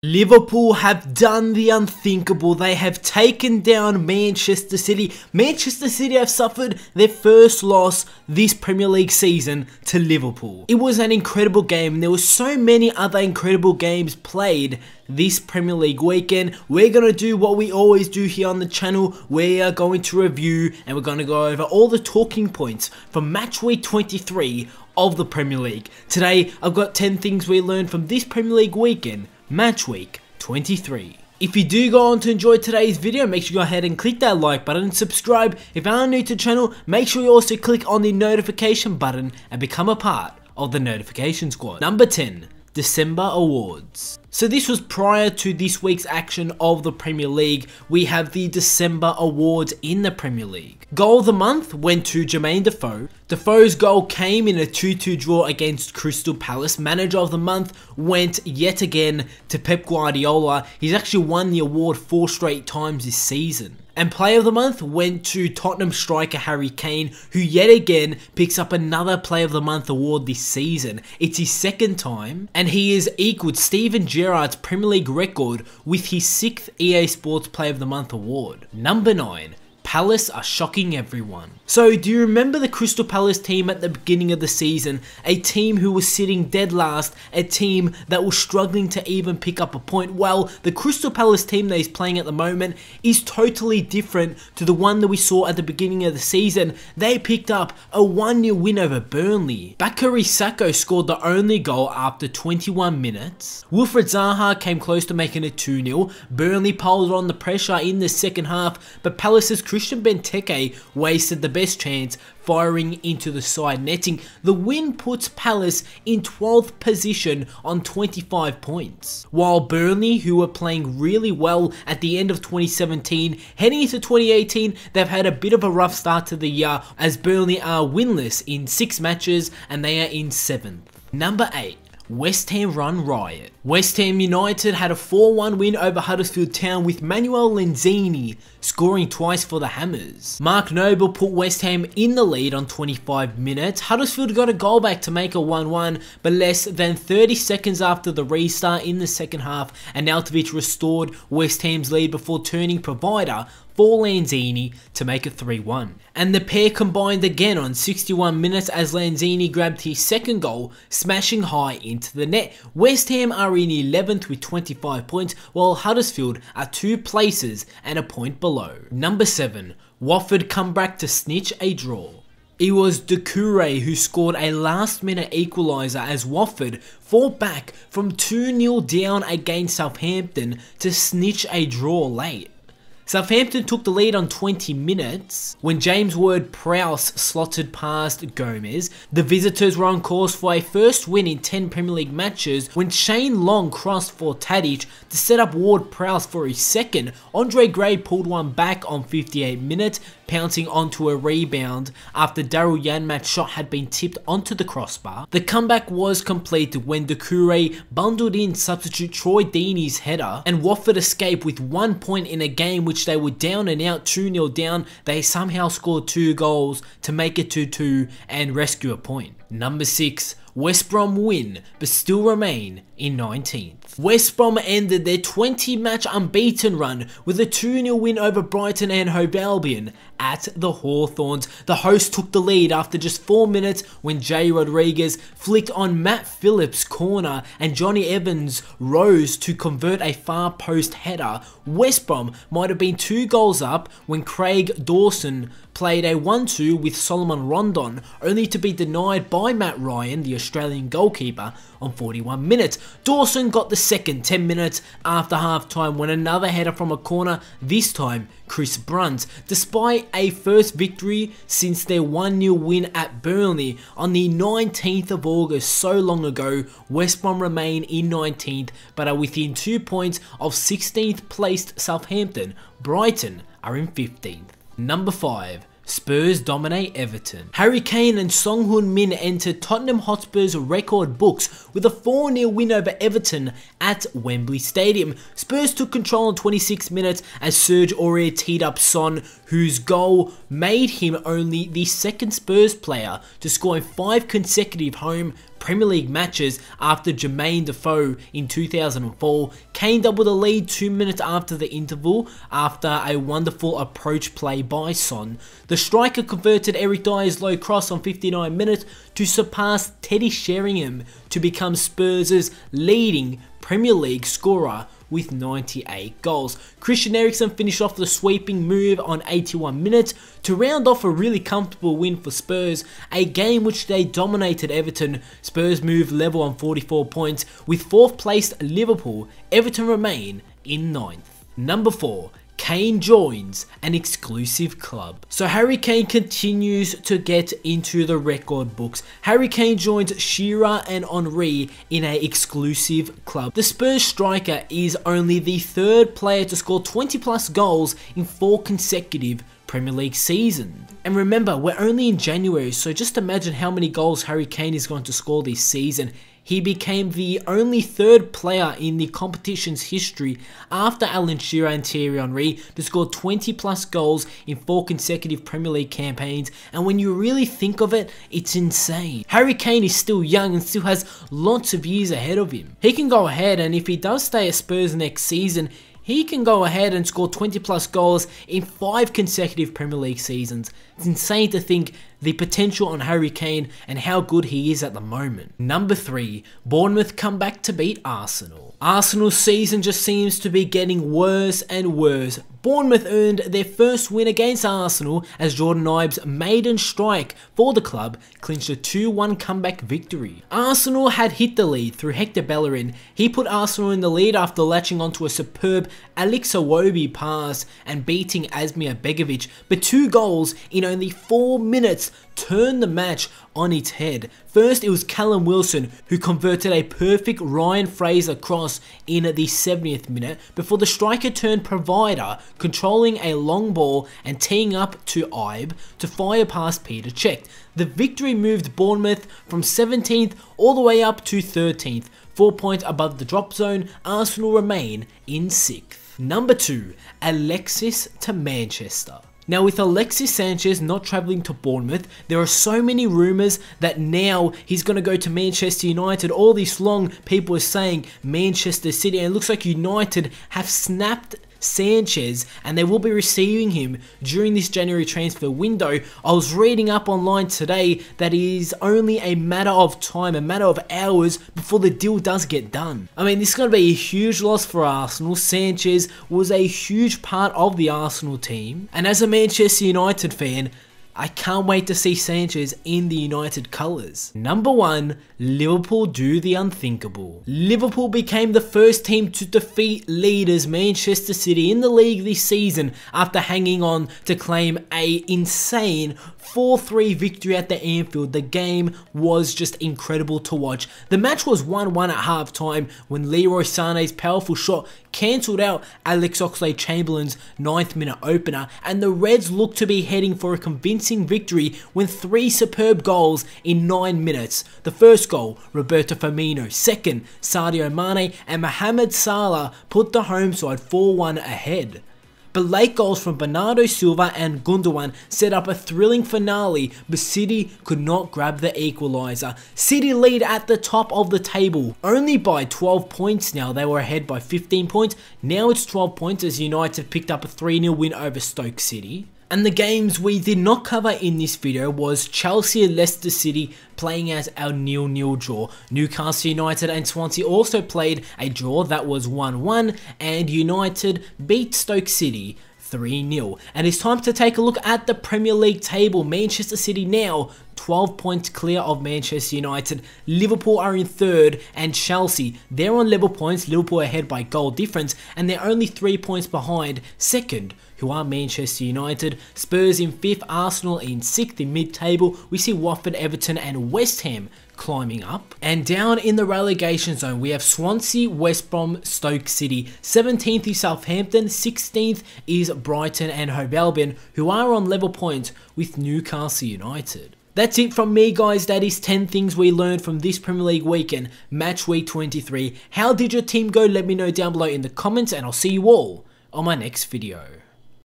Liverpool have done the unthinkable. They have taken down Manchester City. Manchester City have suffered their first loss this Premier League season to Liverpool. It was an incredible game, and there were so many other incredible games played this Premier League weekend. We're going to do what we always do here on the channel. We are going to review and we're going to go over all the talking points from match week 23 of the Premier League. Today, I've got 10 things we learned from this Premier League weekend. Match week 23. If you do go on to enjoy today's video, make sure you go ahead and click that like button and subscribe. If you are new to the channel, make sure you also click on the notification button and become a part of the notification squad. Number 10. December Awards. So this was prior to this week's action of the Premier League. We have the December Awards in the Premier League. Goal of the month went to Jermaine Defoe. Defoe's goal came in a 2-2 draw against Crystal Palace. Manager of the month went yet again to Pep Guardiola. He's actually won the award 4 straight times this season. And Player of the Month went to Tottenham striker Harry Kane, who yet again picks up another Player of the Month award this season. It's his second time, and he has equaled Steven Gerrard's Premier League record with his 6th EA Sports Player of the Month award. Number 9. Palace are shocking everyone. So do you remember the Crystal Palace team at the beginning of the season? A team who was sitting dead last, a team that was struggling to even pick up a point. Well, the Crystal Palace team that is playing at the moment is totally different to the one that we saw at the beginning of the season. They picked up a 1-0 win over Burnley. Bakary Sakho scored the only goal after 21 minutes. Wilfried Zaha came close to making it 2-0. Burnley piled on the pressure in the second half, but Palace's Christian Benteke wasted the best chance, firing into the side netting. The win puts Palace in 12th position on 25 points. While Burnley, who were playing really well at the end of 2017, heading into 2018, they've had a bit of a rough start to the year, as Burnley are winless in 6 matches and they are in 7th. Number 8. West Ham run riot. West Ham United had a 4-1 win over Huddersfield Town, with Manuel Lanzini scoring twice for the Hammers. Mark Noble put West Ham in the lead on 25 minutes. Huddersfield got a goal back to make a 1-1, but less than 30 seconds after the restart in the second half, Arnautovic restored West Ham's lead before turning provider for Lanzini to make it 3-1. And the pair combined again on 61 minutes as Lanzini grabbed his second goal, smashing high into the net. West Ham are in 11th with 25 points, while Huddersfield are 2 places and a point below. Number 7. Watford come back to snitch a draw. It was Doucouré who scored a last-minute equaliser as Watford fought back from 2-0 down against Southampton to snitch a draw late. Southampton took the lead on 20 minutes when James Ward-Prowse slotted past Gomez. The visitors were on course for a first win in 10 Premier League matches when Shane Long crossed for Tadic to set up Ward-Prowse for his second. Andre Gray pulled one back on 58 minutes, pouncing onto a rebound after Daryl Janmaat's shot had been tipped onto the crossbar. The comeback was completed when Doucouré bundled in substitute Troy Deeney's header, and Watford escaped with 1 point in a game which they were down and out, 2-0 down. They somehow scored 2 goals to make it 2-2 and rescue a point. Number 6. West Brom win, but still remain in 19th. West Brom ended their 20-match unbeaten run with a 2-0 win over Brighton and Hove Albion at the Hawthorns. The hosts took the lead after just 4 minutes when Jay Rodriguez flicked on Matt Phillips' corner and Johnny Evans rose to convert a far post header. West Brom might have been 2 goals up when Craig Dawson played a 1-2 with Solomon Rondon, only to be denied by Matt Ryan, the Australian goalkeeper, on 41 minutes. Dawson got the second 10 minutes after half-time when another header from a corner, this time Chris Brunt. Despite a first victory since their 1-0 win at Burnley on the 19th of August so long ago, West Brom remain in 19th but are within 2 points of 16th placed Southampton. Brighton are in 15th. Number 5. Spurs dominate Everton. Harry Kane and Son Heung-min entered Tottenham Hotspur's record books with a 4-0 win over Everton at Wembley Stadium. Spurs took control in 26 minutes as Serge Aurier teed up Son, whose goal made him only the second Spurs player to score in 5 consecutive home Premier League matches after Jermaine Defoe in 2004. Kane doubled the lead 2 minutes after the interval after a wonderful approach play by Son. The striker converted Eric Dyer's low cross on 59 minutes to surpass Teddy Sheringham to become Spurs' leading Premier League scorer with 98 goals. Christian Eriksen finished off the sweeping move on 81 minutes to round off a really comfortable win for Spurs, a game which they dominated Everton. Spurs moved level on 44 points with 4th placed Liverpool. Everton remain in 9th. Number 4. Kane joins an exclusive club. So Harry Kane continues to get into the record books. Harry Kane joins Shearer and Henry in an exclusive club. The Spurs striker is only the 3rd player to score 20 plus goals in 4 consecutive Premier League seasons. And remember, we're only in January, so just imagine how many goals Harry Kane is going to score this season. He became the only 3rd player in the competition's history after Alan Shearer and Thierry Henry to score 20 plus goals in 4 consecutive Premier League campaigns, and when you really think of it, it's insane. Harry Kane is still young and still has lots of years ahead of him. He can go ahead, and if he does stay at Spurs next season, he can go ahead and score 20 plus goals in 5 consecutive Premier League seasons. It's insane to think the potential on Harry Kane and how good he is at the moment. Number 3, Bournemouth come back to beat Arsenal. Arsenal's season just seems to be getting worse and worse. Bournemouth earned their first win against Arsenal as Jordan Ibe's maiden strike for the club clinched a 2-1 comeback victory. Arsenal had hit the lead through Hector Bellerin. He put Arsenal in the lead after latching onto a superb ALEXIS pass and beating Asmir Begovic, but 2 goals in only 4 minutes turned the match on its head. First, it was Callum Wilson who converted a perfect Ryan Fraser cross in the 70th minute before the striker turned provider, controlling a long ball and teeing up to Ibe to fire past Peter Cech. The victory moved Bournemouth from 17th all the way up to 13th. 4 points above the drop zone, Arsenal remain in 6th. Number 2, Alexis to Manchester. Now, with Alexis Sanchez not travelling to Bournemouth, there are so many rumours that now he's going to go to Manchester United. All this long, people are saying Manchester City, and it looks like United have snapped Sanchez and they will be receiving him during this January transfer window. I was reading up online today that it is only a matter of time, a matter of hours before the deal does get done. I mean, this is going to be a huge loss for Arsenal. Sanchez was a huge part of the Arsenal team, and as a Manchester United fan, I can't wait to see Sanchez in the United colours. Number 1, Liverpool do the unthinkable. Liverpool became the first team to defeat leaders Manchester City in the league this season after hanging on to claim a insane 4-3 victory at the Anfield. The game was just incredible to watch. The match was 1-1 at half time when Leroy Sané's powerful shot cancelled out Alex Oxlade-Chamberlain's 9th minute opener, and the Reds looked to be heading for a convincing victory with 3 superb goals in 9 minutes. The first goal, Roberto Firmino. Second, Sadio Mane, and Mohamed Salah put the home side 4-1 ahead. But late goals from Bernardo Silva and Gundogan set up a thrilling finale, but City could not grab the equaliser. City lead at the top of the table, only by 12 points now. They were ahead by 15 points. Now it's 12 points as United picked up a 3-0 win over Stoke City. And the games we did not cover in this video was Chelsea and Leicester City playing as our 0-0 draw. Newcastle United and Swansea also played a draw that was 1-1, and United beat Stoke City 3-0. And it's time to take a look at the Premier League table. Manchester City now 12 points clear of Manchester United. Liverpool are in 3rd, and Chelsea, they're on level points. Liverpool ahead by goal difference, and they're only 3 points behind 2nd, who are Manchester United. Spurs in 5th, Arsenal in 6th in mid-table. We see Watford, Everton and West Ham climbing up. And down in the relegation zone, we have Swansea, West Brom, Stoke City. 17th is Southampton, 16th is Brighton and Hove Albion, who are on level points with Newcastle United. That's it from me, guys. That is 10 things we learned from this Premier League weekend, Match Week 23. How did your team go? Let me know down below in the comments, and I'll see you all on my next video.